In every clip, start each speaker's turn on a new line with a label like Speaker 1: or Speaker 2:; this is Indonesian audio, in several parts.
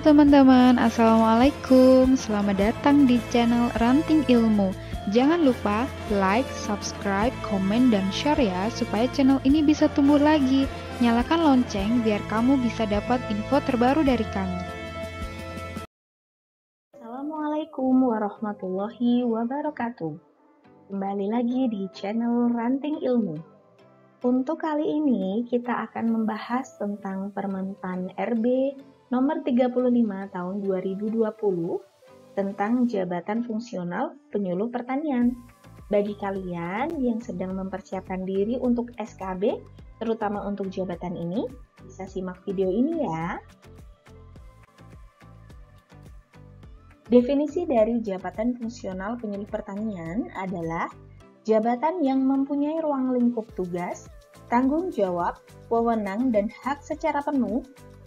Speaker 1: teman-teman, Assalamualaikum. Selamat datang di channel Ranting Ilmu. Jangan lupa like, subscribe, komen, dan share ya, supaya channel ini bisa tumbuh lagi. Nyalakan lonceng biar kamu bisa dapat info terbaru dari kami.
Speaker 2: Assalamualaikum warahmatullahi wabarakatuh. Kembali lagi di channel Ranting Ilmu. Untuk kali ini kita akan membahas tentang Permentan RB nomor 35 tahun 2020 tentang jabatan fungsional penyuluh pertanian. Bagi kalian yang sedang mempersiapkan diri untuk SKB, terutama untuk jabatan ini, bisa simak video ini ya. Definisi dari jabatan fungsional penyuluh pertanian adalah jabatan yang mempunyai ruang lingkup tugas, tanggung jawab, wewenang, dan hak secara penuh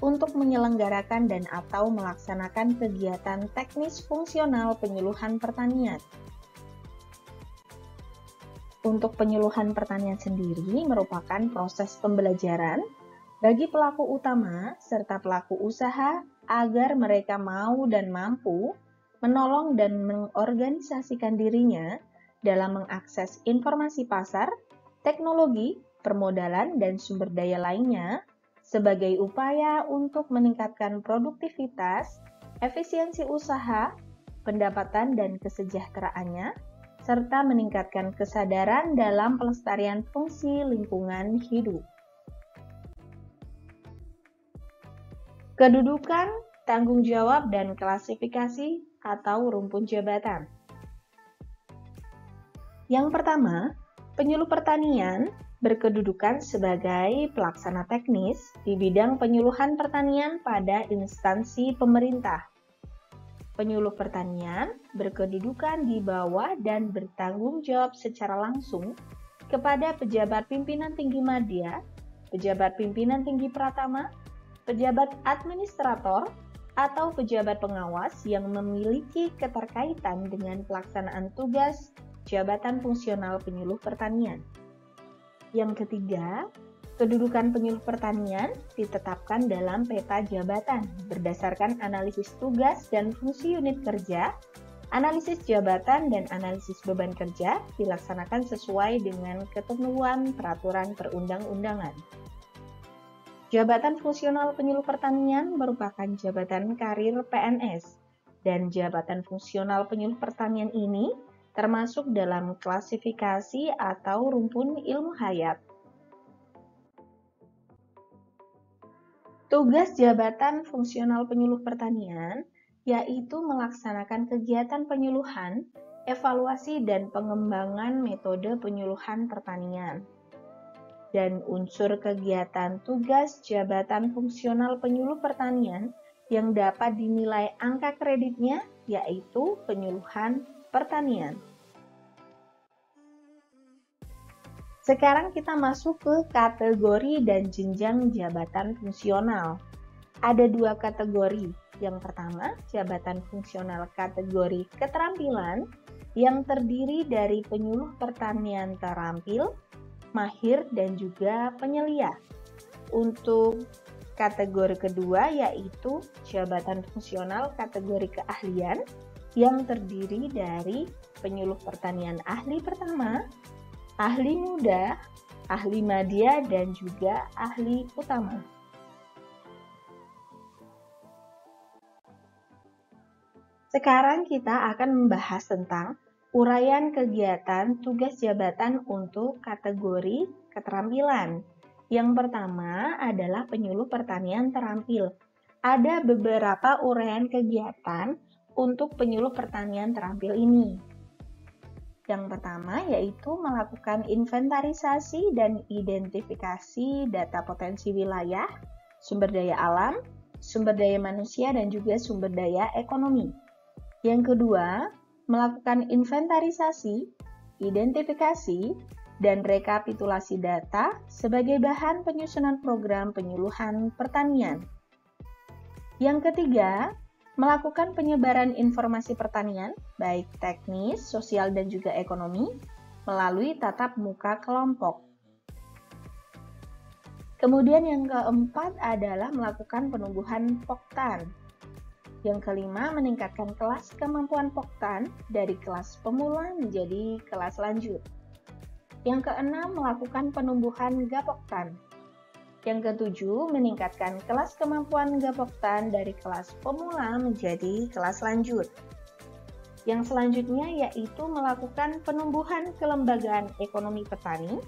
Speaker 2: untuk menyelenggarakan dan atau melaksanakan kegiatan teknis fungsional penyuluhan pertanian. Untuk penyuluhan pertanian sendiri merupakan proses pembelajaran bagi pelaku utama serta pelaku usaha agar mereka mau dan mampu menolong dan mengorganisasikan dirinya dalam mengakses informasi pasar, teknologi, permodalan, dan sumber daya lainnya sebagai upaya untuk meningkatkan produktivitas, efisiensi usaha, pendapatan dan kesejahteraannya, serta meningkatkan kesadaran dalam pelestarian fungsi lingkungan hidup. Kedudukan, tanggung jawab, dan klasifikasi atau rumpun jabatan. Yang pertama, penyuluh pertanian berkedudukan sebagai pelaksana teknis di bidang penyuluhan pertanian pada instansi pemerintah. Penyuluh pertanian berkedudukan di bawah dan bertanggung jawab secara langsung kepada pejabat pimpinan tinggi madya, pejabat pimpinan tinggi pratama, pejabat administrator, atau pejabat pengawas yang memiliki keterkaitan dengan pelaksanaan tugas jabatan fungsional penyuluh pertanian. Yang ketiga, kedudukan penyuluh pertanian ditetapkan dalam peta jabatan berdasarkan analisis tugas dan fungsi unit kerja, analisis jabatan dan analisis beban kerja dilaksanakan sesuai dengan ketentuan peraturan perundang-undangan. Jabatan fungsional penyuluh pertanian merupakan jabatan karir PNS, dan jabatan fungsional penyuluh pertanian ini termasuk dalam klasifikasi atau rumpun ilmu hayat. Tugas jabatan fungsional penyuluh pertanian yaitu melaksanakan kegiatan penyuluhan, evaluasi, dan pengembangan metode penyuluhan pertanian. Dan unsur kegiatan tugas jabatan fungsional penyuluh pertanian yang dapat dinilai angka kreditnya yaitu penyuluhan pertanian. Sekarang kita masuk ke kategori dan jenjang jabatan fungsional. Ada dua kategori. Yang pertama, jabatan fungsional kategori keterampilan yang terdiri dari penyuluh pertanian terampil, mahir, dan juga penyelia. Untuk kategori kedua yaitu jabatan fungsional kategori keahlian yang terdiri dari penyuluh pertanian ahli pertama, ahli muda, ahli madya, dan juga ahli utama. Sekarang kita akan membahas tentang uraian kegiatan tugas jabatan untuk kategori keterampilan. Yang pertama adalah penyuluh pertanian terampil. Ada beberapa uraian kegiatan untuk penyuluh pertanian terampil ini. Yang pertama yaitu melakukan inventarisasi dan identifikasi data potensi wilayah, sumber daya alam, sumber daya manusia, dan juga sumber daya ekonomi. Yang kedua, melakukan inventarisasi, identifikasi, dan rekapitulasi data sebagai bahan penyusunan program penyuluhan pertanian. Yang ketiga, melakukan penyebaran informasi pertanian, baik teknis, sosial, dan juga ekonomi, melalui tatap muka kelompok. Kemudian yang keempat adalah melakukan penumbuhan poktan. Yang kelima, meningkatkan kelas kemampuan Poktan dari kelas pemula menjadi kelas lanjut. Yang keenam, melakukan penumbuhan Gapoktan. Yang ketujuh, meningkatkan kelas kemampuan Gapoktan dari kelas pemula menjadi kelas lanjut. Yang selanjutnya yaitu melakukan penumbuhan kelembagaan ekonomi petani,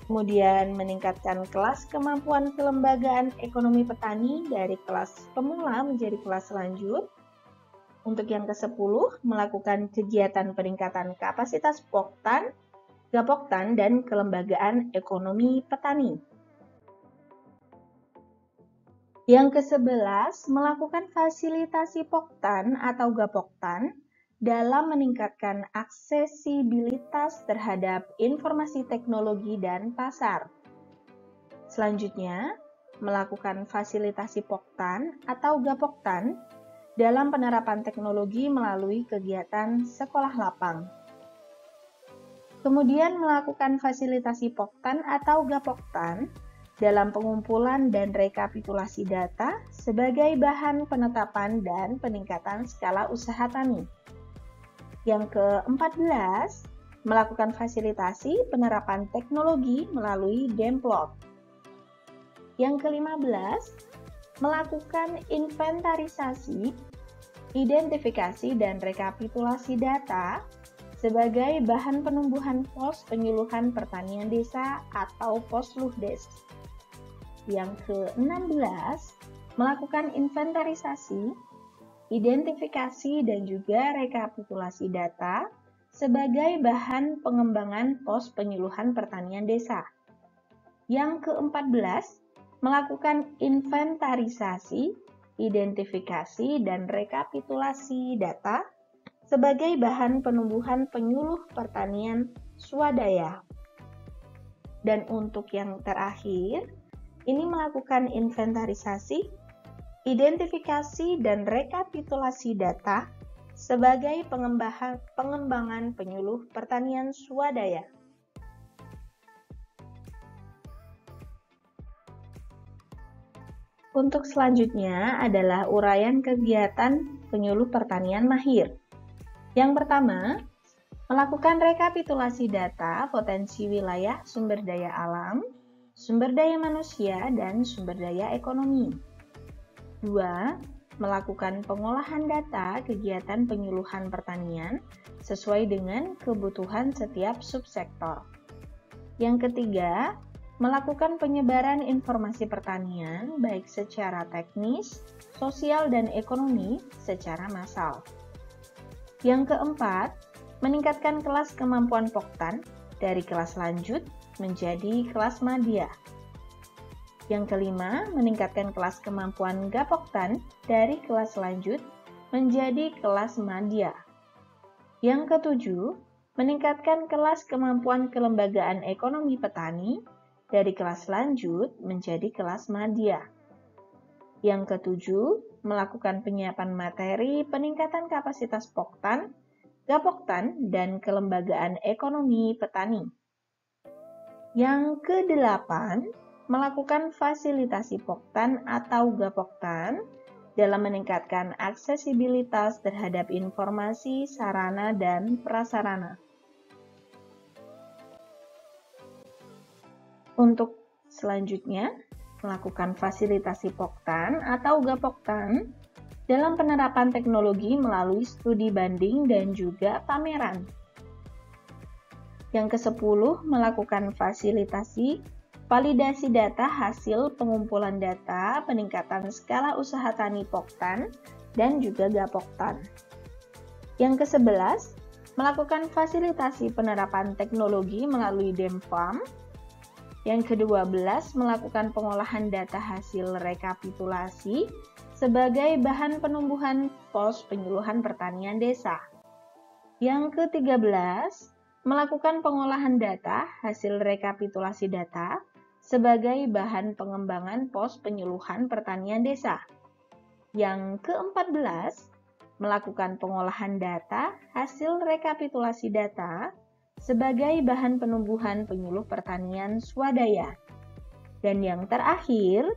Speaker 2: kemudian meningkatkan kelas kemampuan kelembagaan ekonomi petani dari kelas pemula menjadi kelas lanjut. Untuk yang ke-10, melakukan kegiatan peningkatan kapasitas Poktan, Gapoktan, dan kelembagaan ekonomi petani. Yang ke-11, melakukan fasilitasi Poktan atau Gapoktan dalam meningkatkan aksesibilitas terhadap informasi teknologi dan pasar. Selanjutnya, melakukan fasilitasi Poktan atau Gapoktan dalam penerapan teknologi melalui kegiatan sekolah lapang. Kemudian melakukan fasilitasi Poktan atau Gapoktan dalam pengumpulan dan rekapitulasi data sebagai bahan penetapan dan peningkatan skala usaha tani. Yang ke-14, melakukan fasilitasi penerapan teknologi melalui Demplot. Yang ke-15, melakukan inventarisasi, identifikasi, dan rekapitulasi data sebagai bahan penumbuhan pos penyuluhan pertanian desa atau Posluhdes. Yang ke-16, melakukan inventarisasi, identifikasi, dan juga rekapitulasi data sebagai bahan pengembangan pos penyuluhan pertanian desa. Yang ke-14, melakukan inventarisasi, identifikasi, dan rekapitulasi data sebagai bahan penumbuhan penyuluh pertanian swadaya. Dan untuk yang terakhir, ini melakukan inventarisasi, identifikasi, dan rekapitulasi data sebagai pengembangan penyuluh pertanian swadaya. Untuk selanjutnya adalah uraian kegiatan penyuluh pertanian mahir. Yang pertama, melakukan rekapitulasi data potensi wilayah sumber daya alam, sumber daya manusia, dan sumber daya ekonomi. 2. Melakukan pengolahan data kegiatan penyuluhan pertanian sesuai dengan kebutuhan setiap subsektor. Yang ketiga, melakukan penyebaran informasi pertanian baik secara teknis, sosial, dan ekonomi secara massal. Yang keempat, meningkatkan kelas kemampuan Poktan dari kelas lanjut menjadi kelas madya. Yang kelima, meningkatkan kelas kemampuan Gapoktan dari kelas lanjut menjadi kelas madya. Yang ketujuh, meningkatkan kelas kemampuan kelembagaan ekonomi petani dari kelas lanjut menjadi kelas madya. Yang ketujuh, melakukan penyiapan materi peningkatan kapasitas Poktan, Gapoktan, dan kelembagaan ekonomi petani. Yang kedelapan, melakukan fasilitasi Poktan atau Gapoktan dalam meningkatkan aksesibilitas terhadap informasi, sarana, dan prasarana. Untuk selanjutnya, melakukan fasilitasi Poktan atau Gapoktan dalam penerapan teknologi melalui studi banding dan juga pameran. Yang ke-10, melakukan fasilitasi validasi data hasil pengumpulan data peningkatan skala usaha tani Poktan dan juga Gapoktan. Yang ke-11, melakukan fasilitasi penerapan teknologi melalui Demfarm. Yang ke-12, melakukan pengolahan data hasil rekapitulasi sebagai bahan penumbuhan pos penyuluhan pertanian desa. Yang ke-13, melakukan pengolahan data hasil rekapitulasi data sebagai bahan pengembangan pos penyuluhan pertanian desa. Yang ke-14, melakukan pengolahan data hasil rekapitulasi data sebagai bahan penumbuhan penyuluh pertanian swadaya. Dan yang terakhir,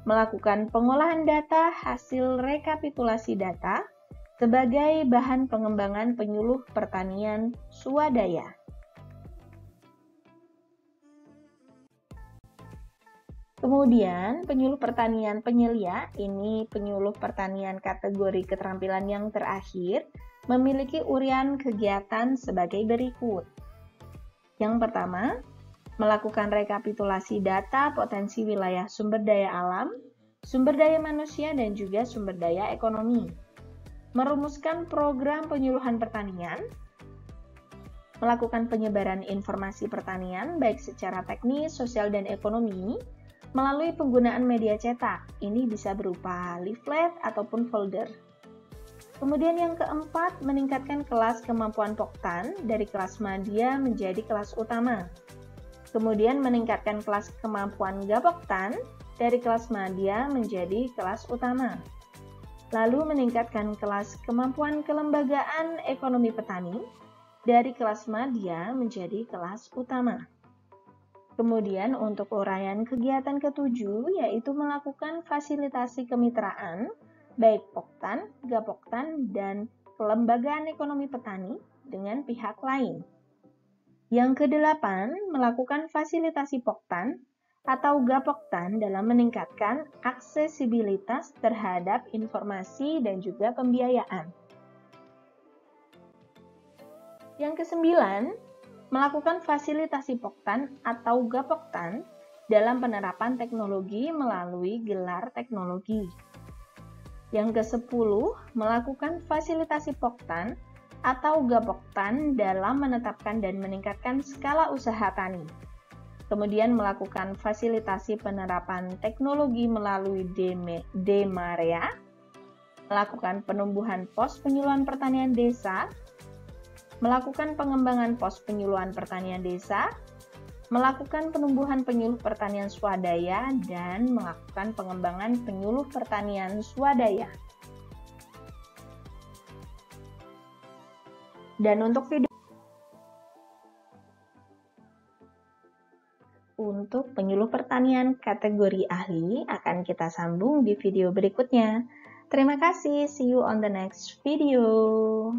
Speaker 2: melakukan pengolahan data hasil rekapitulasi data sebagai bahan pengembangan penyuluh pertanian swadaya. Kemudian, penyuluh pertanian penyelia, ini penyuluh pertanian kategori keterampilan yang terakhir, memiliki urian kegiatan sebagai berikut. Yang pertama, melakukan rekapitulasi data potensi wilayah sumber daya alam, sumber daya manusia, dan juga sumber daya ekonomi. Merumuskan program penyuluhan pertanian, melakukan penyebaran informasi pertanian baik secara teknis, sosial, dan ekonomi, melalui penggunaan media cetak. Ini bisa berupa leaflet ataupun folder. Kemudian yang keempat, meningkatkan kelas kemampuan Poktan dari kelas madya menjadi kelas utama. Kemudian meningkatkan kelas kemampuan Gapoktan dari kelas madya menjadi kelas utama. Lalu meningkatkan kelas kemampuan kelembagaan ekonomi petani dari kelas madya menjadi kelas utama. Kemudian untuk uraian kegiatan ketujuh yaitu melakukan fasilitasi kemitraan baik Poktan, Gapoktan, dan kelembagaan ekonomi petani dengan pihak lain. Yang kedelapan, melakukan fasilitasi Poktan atau Gapoktan dalam meningkatkan aksesibilitas terhadap informasi dan juga pembiayaan. Yang kesembilan, melakukan fasilitasi Poktan atau Gapoktan dalam penerapan teknologi melalui gelar teknologi. Yang ke-10, melakukan fasilitasi Poktan atau Gapoktan dalam menetapkan dan meningkatkan skala usaha tani. Kemudian melakukan fasilitasi penerapan teknologi melalui Demarea, melakukan penumbuhan pos penyuluhan pertanian desa, melakukan pengembangan pos penyuluhan pertanian desa, melakukan penumbuhan penyuluh pertanian swadaya, dan melakukan pengembangan penyuluh pertanian swadaya. Dan untuk penyuluh pertanian kategori ahli akan kita sambung di video berikutnya. Terima kasih, see you on the next video.